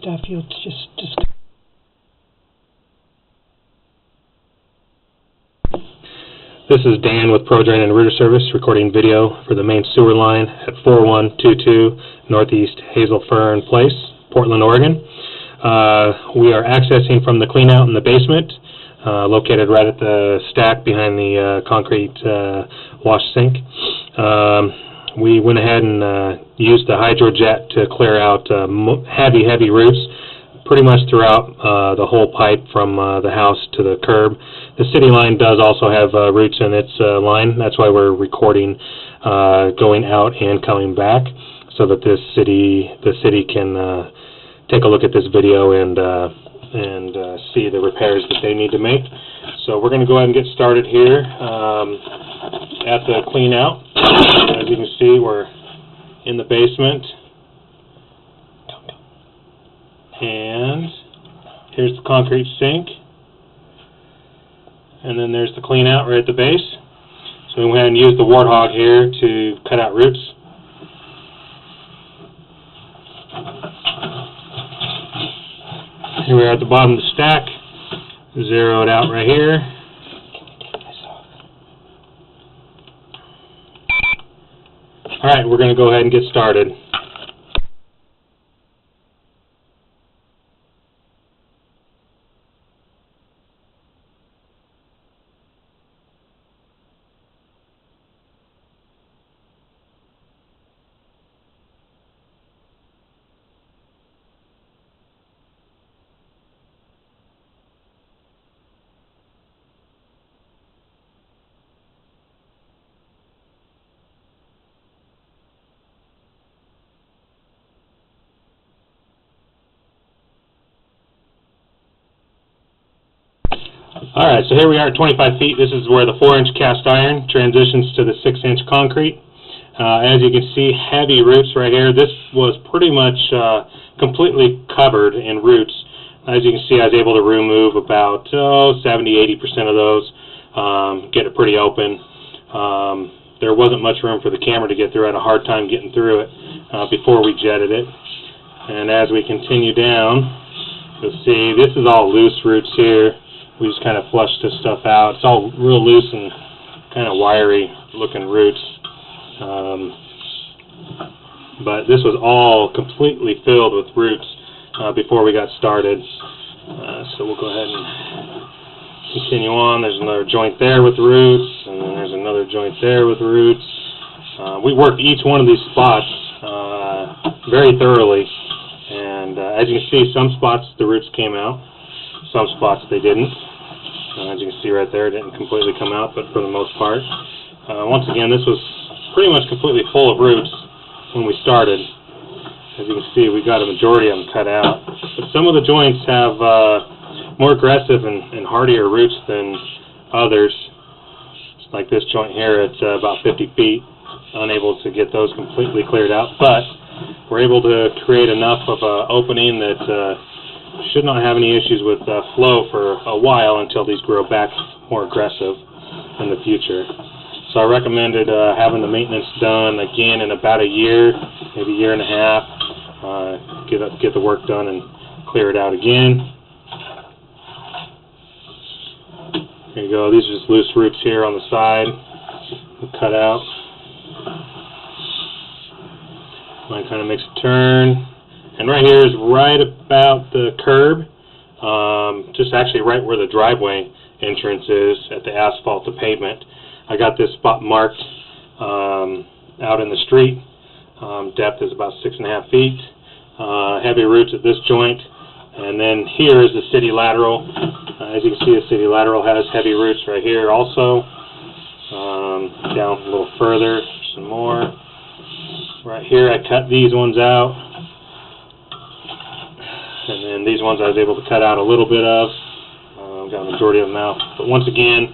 stuff, you'll just This is Dan with ProDrain and Router Service recording video for the main sewer line at 4122 Northeast Hazelfern Place, Portland, Oregon. We are accessing from the cleanout in the basement, located right at the stack behind the concrete wash sink. We went ahead and used the hydrojet to clear out heavy roots pretty much throughout the whole pipe from the house to the curb. The city line does also have roots in its line. That's why we're recording going out and coming back, so that the city can take a look at this video and see the repairs that they need to make. So we're going to go ahead and get started here at the clean out. As you can see, we're in the basement, and here's the concrete sink, and then there's the clean out right at the base. So we went ahead and used the warthog here to cut out roots. Here we are at the bottom of the stack, zeroed out right here. Alright, we're going to go ahead and get started. Alright, so here we are at 25 feet. This is where the 4-inch cast iron transitions to the 6-inch concrete. As you can see, heavy roots right here. This was pretty much completely covered in roots. As you can see, I was able to remove about 70–80% of those, get it pretty open. There wasn't much room for the camera to get through. I had a hard time getting through it before we jetted it. And as we continue down, you'll see this is all loose roots here. We just kind of flushed this stuff out. It's all real loose and kind of wiry looking roots. But this was all completely filled with roots before we got started. So we'll go ahead and continue on. There's another joint there with roots, and then there's another joint there with roots. We worked each one of these spots very thoroughly, and as you can see, some spots the roots came out, some spots they didn't. As you can see right there, it didn't completely come out, but for the most part. Once again, this was pretty much completely full of roots when we started. As you can see, we got a majority of them cut out. But some of the joints have more aggressive and hardier roots than others. Like this joint here, it's about 50 feet. Unable to get those completely cleared out, but we're able to create enough of an opening that should not have any issues with flow for a while until these grow back more aggressive in the future. So I recommended having the maintenance done again in about a year, maybe a year and a half. Get the work done and clear it out again. There you go. These are just loose roots here on the side. We'll cut out. Mine kind of makes a turn. And right here is right about the curb, just actually right where the driveway entrance is at the asphalt to pavement. I got this spot marked out in the street. Depth is about 6.5 feet. Heavy roots at this joint. And then here is the city lateral. As you can see, the city lateral has heavy roots right here also. Down a little further, some more. Right here I cut these ones out. And then these ones I was able to cut out a little bit of. Got a majority of them out. But once again,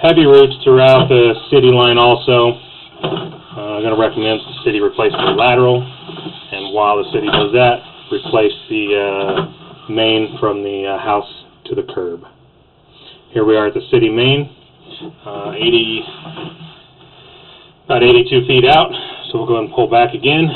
heavy roots throughout the city line also. I'm going to recommend the city replace the lateral. And while the city does that, replace the main from the house to the curb. Here we are at the city main. About 82 feet out. So we'll go ahead and pull back again.